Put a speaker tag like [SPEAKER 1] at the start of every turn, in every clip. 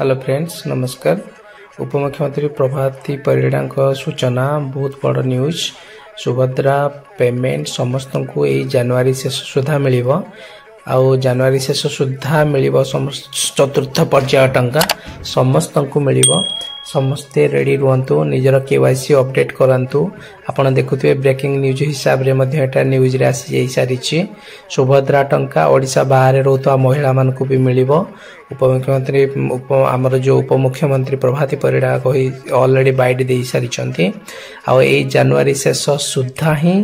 [SPEAKER 1] Hello friends नमस्कार। उपमुख्यमंत्री प्रभाती परिड़ा सूचना बहुत बड़ न्यूज। सुभद्रा पेमेंट समस्त को यही जनवरी शेष सुधा मिल जनवरी शेष सुधा मिल चतुर्थ पर्याय टंका समस्त को मिल। समस्ते रेडी रुहतु निजर केवाईसी अपडेट करंतु। आपण देखुथिबे ब्रेकिंग न्यूज हिसाब रे मध्ये एटा न्यूज रे आसी जाई सारिछि। सुभद्रा टंका ओडिसा बाहर रहउतवा महिला मान को भी मिलिबो। उपमुख्यमंत्री आमर जो उपमुख्यमंत्री प्रभाती परिड़ा कही ऑलरेडी बाइट दे सारिछंती। आ ए जनवरी शेष सुधा ही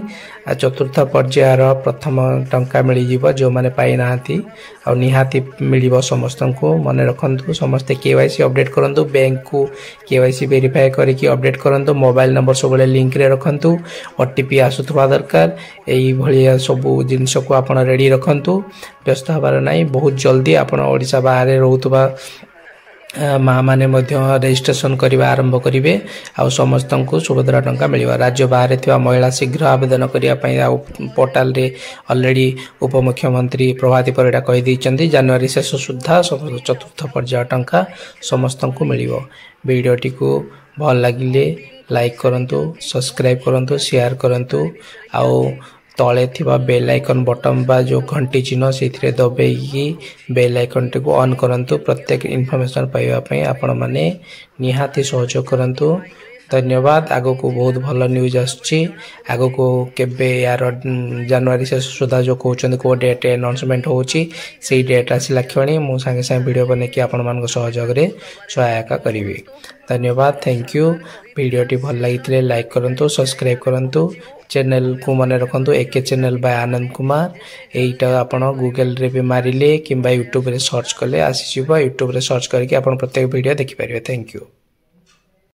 [SPEAKER 1] चतुर्थ पर्यायर प्रथम टंका मिल जिवो जो माने पाई नाहंती आ निहाती मिलिबो। समस्त को मन रखंतु। समस्त केवाईसी अपडेट करंतु। बैंक को केवाईसी वेरीफाई करके अपडेट करंतु। मोबाइल नंबर सब लिंक रे रखंतु। ओटीपी आसुथवा दरकार। एई भलिया सब जिंस को आपण रेडी रखंतु। व्यस्त हबार नाही। बहुत जल्दी आपण ओडिसा बाहर रहउतबा माँ माने रजिस्ट्रेशन करने आरंभ करेंगे। आ समस्त को सुभद्रा टंका मिल। राज्य बाहर थिबा महिला शीघ्र आवेदन करने पोर्टाल रे ऑलरेडी उपमुख्यमंत्री प्रभाती परिड़ा कही जनवरी शेष सुधा चतुर्थ पर्याय टंका समस्त को मिल। वीडियोटी को भल लगिले लाइक करंतु, सब्सक्राइब करंतु, शेयर करंतु। आउ तले थिबा बेल आइकन बटन बा जो घंटी चिन्ह से दबाई बेल आइकन टी को ऑन करंतु। प्रत्येक इनफॉरमेशन पाइबा पई आपण माने निहाती सहयोग करंतु। धन्यवाद। आगो को बहुत भल न्यूज आछि। आगो को केबे यार जनवरी से सुधा जो कहउछन को डेट अनाउंसमेंट होछि सेही डेट आसिला क्षणी मु संगे संगे वीडियो बने कि आपण मान को सहयोग रे सहायता करिवे। धन्यवाद। Thank you. वीडियोटी भल लागितले लाइक करंतु, सब्सक्राइब करंतु। चैनल को मन रखंतु एके चैनल बाय आनंद कुमार। एटा आपण गूगल रे भी मारिले किंबा यूट्यूब रे सर्च कले आसी जिवो। यूट्यूब रे सर्च करके आपण प्रत्येक वीडियो देखि परिबे। Thank you.